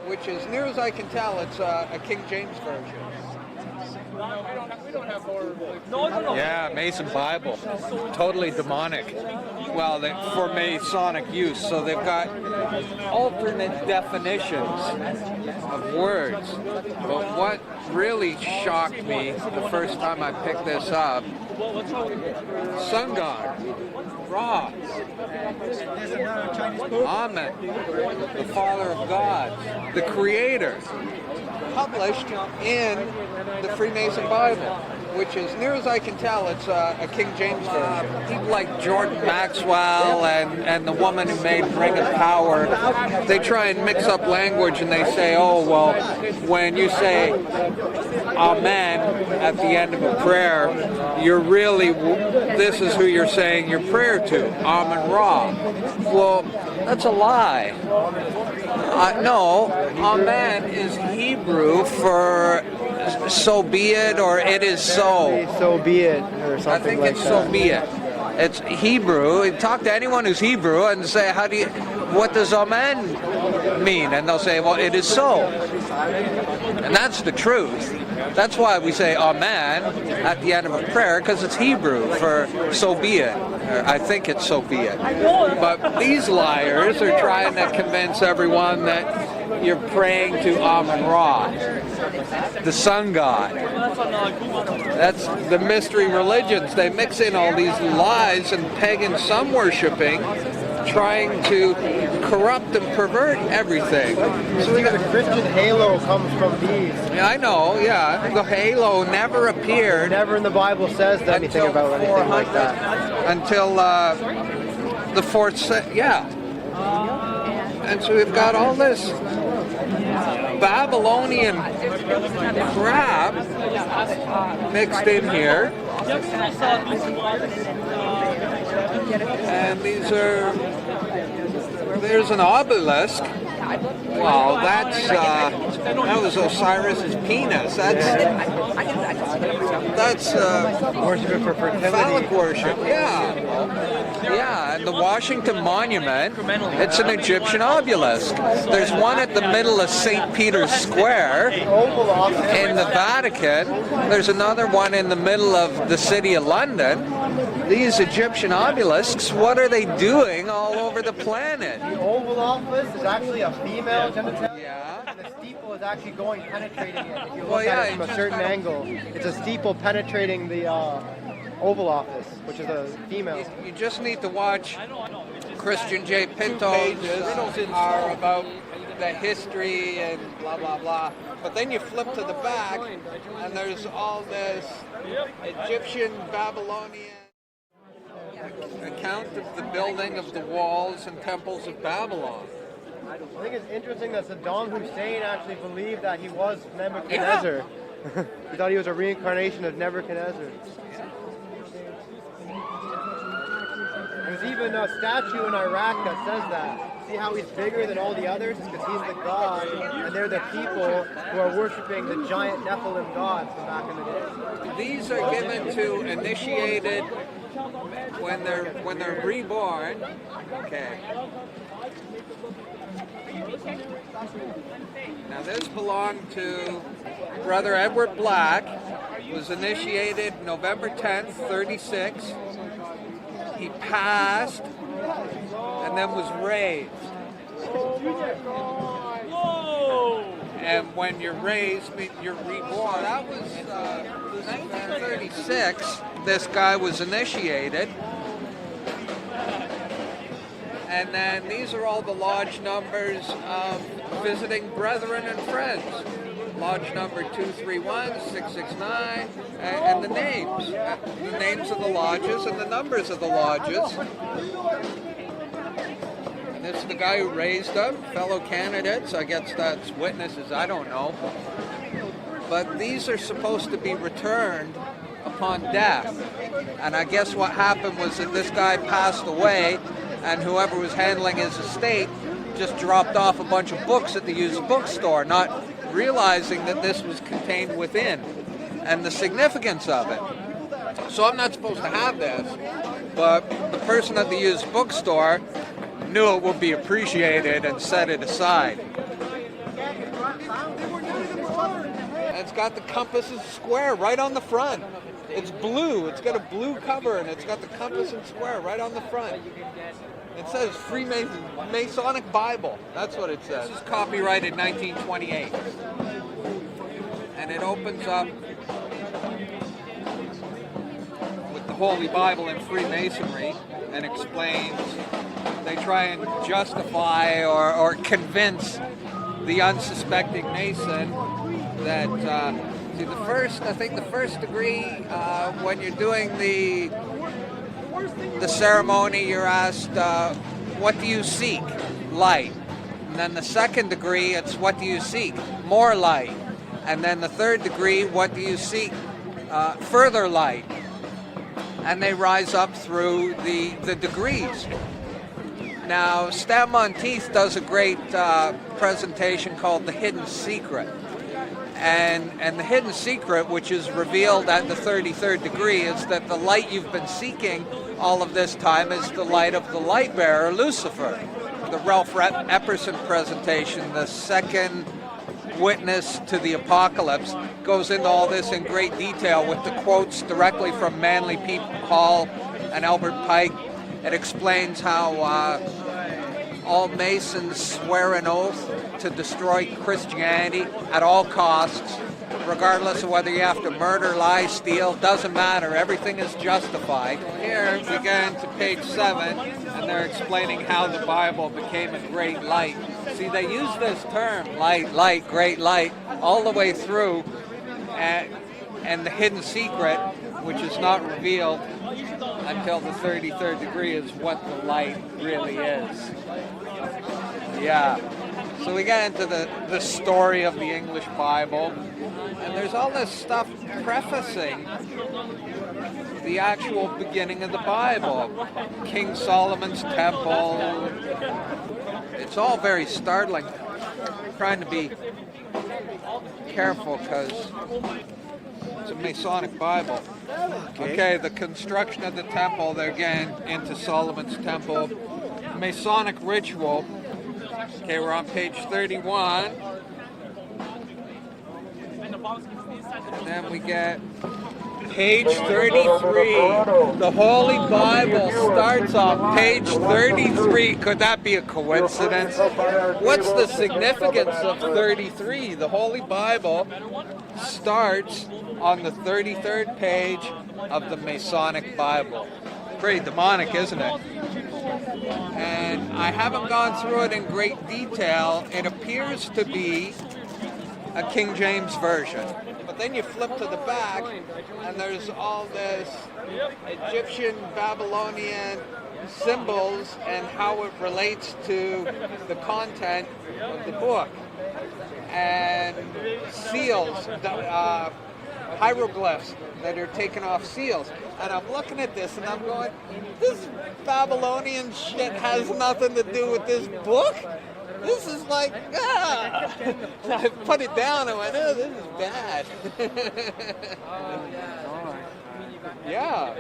Which, as near as I can tell, it's a King James version. We don't have horror. Yeah, Mason Bible. Totally demonic. Well, for Masonic use. So they've got alternate definitions of words. But what really shocked me the first time I picked this up, sun god, Ra, Amen, the Father of God, the Creator, published in the Freemason Bible, which, as near as I can tell, it's a King James version. People like Jordan Maxwell and the woman who made Ring of Power, they try and mix up language and they say, oh, well, when you say Amen at the end of a prayer, you're really, this is who you're saying your prayer to, Amen Ra. Well, that's a lie. No, Amen is Hebrew for so be it, or it is so. So be it, or something like that. I think it's so be it. It's Hebrew. Talk to anyone who's Hebrew and say, what does Amen mean? And they'll say, well, it is so. And that's the truth. That's why we say Amen at the end of a prayer, because it's Hebrew for so be it. I think it's so be it. But these liars are trying to convince everyone that you're praying to Amen Ra, the sun god. That's the mystery religions. They mix in all these lies and pagan sun worshipping, trying to corrupt and pervert everything. So the Christian halo comes from these. Yeah, I know, yeah. The halo never appeared. Never in the Bible says anything about anything like that. Until the 4th, yeah. And so we've got all this Babylonian crap mixed in here. And there's an obelisk. Well, that was Osiris's penis. That's worship for fertility. Phallic worship, yeah, and the Washington Monument, it's an Egyptian obelisk. There's one at the middle of St. Peter's Square in the Vatican. There's another one in the middle of the city of London. These Egyptian obelisks, what are they doing all over the planet? The Oval Office is actually a female genitalia. Yeah. And the steeple is actually penetrating it. If you look at it from a certain angle, it's a steeple penetrating the Oval Office, which is a female. You just need to watch Christian J. Pinto's are about the history and blah, blah, blah. But then you flip to the back, and there's all this Egyptian, Babylonian account of the building of the walls and temples of Babylon. I think it's interesting that Saddam Hussein actually believed that he was Nebuchadnezzar. Yeah. He thought he was a reincarnation of Nebuchadnezzar. There's even a statue in Iraq that says that. See how he's bigger than all the others? It's because he's the god, and they're the people who are worshiping the giant Nephilim gods from back in the day. These are given to initiated when they're reborn. Okay. Now this belonged to Brother Edward Black. Was initiated November 10th, 36. He passed and then was raised. And when you're raised, you're reborn. That was 1936. This guy was initiated. And then these are all the lodge numbers of visiting brethren and friends. Lodge number 231, 669, and the names. The names of the lodges and the numbers of the lodges. And this is the guy who raised them, fellow candidates. I guess that's witnesses, I don't know. But these are supposed to be returned upon death. And I guess what happened was that this guy passed away, and whoever was handling his estate just dropped off a bunch of books at the used bookstore, not realizing that this was contained within and the significance of it. So I'm not supposed to have this, but the person at the used bookstore knew it would be appreciated and set it aside. And it's got the compass and square right on the front. It's blue. It's got a blue cover, and it's got the compass and square right on the front. It says Freemason Masonic Bible. That's what it says. This is copyrighted 1928. And it opens up with the Holy Bible in Freemasonry and explains, they try and justify or convince the unsuspecting Mason that, see, I think the first degree, when you're doing the ceremony, you're asked, what do you seek? Light. And then the second degree, it's what do you seek? More light. And then the third degree, what do you seek? Further light. And they rise up through the degrees. Now, Stan Monteith does a great presentation called The Hidden Secret. And the hidden secret, which is revealed at the 33rd degree, is that the light you've been seeking all of this time is the light of the light bearer, Lucifer. The Ralph Epperson presentation, the second witness to the apocalypse, goes into all this in great detail with the quotes directly from Manly P. Hall and Albert Pike. It explains how all Masons swear an oath to destroy Christianity at all costs, regardless of whether you have to murder, lie, steal, doesn't matter. Everything is justified. Here we get into page 7, and they're explaining how the Bible became a great light. See, they use this term, light, light, great light, all the way through, and the hidden secret, which is not revealed until the 33rd degree, is what the light really is. Yeah. So we get into the story of the English Bible, and there's all this stuff prefacing the actual beginning of the Bible. King Solomon's temple. It's all very startling. I'm trying to be careful because it's a Masonic Bible. Okay, the construction of the temple, they're getting into Solomon's temple. Masonic ritual. Okay, we're on page 31. And then we get page 33. The Holy Bible starts on page 33. Could that be a coincidence? What's the significance of 33? The Holy Bible starts on the 33rd page of the Masonic Bible. Pretty demonic, isn't it? And I haven't gone through it in great detail. It appears to be a King James version. But then you flip to the back, and there's all this Egyptian, Babylonian symbols and how it relates to the content of the book. And seals, hieroglyphs that are taken off seals. And I'm looking at this and I'm going, this Babylonian shit has nothing to do with this book. This is like, I put it down and went, oh, this is bad. Yeah.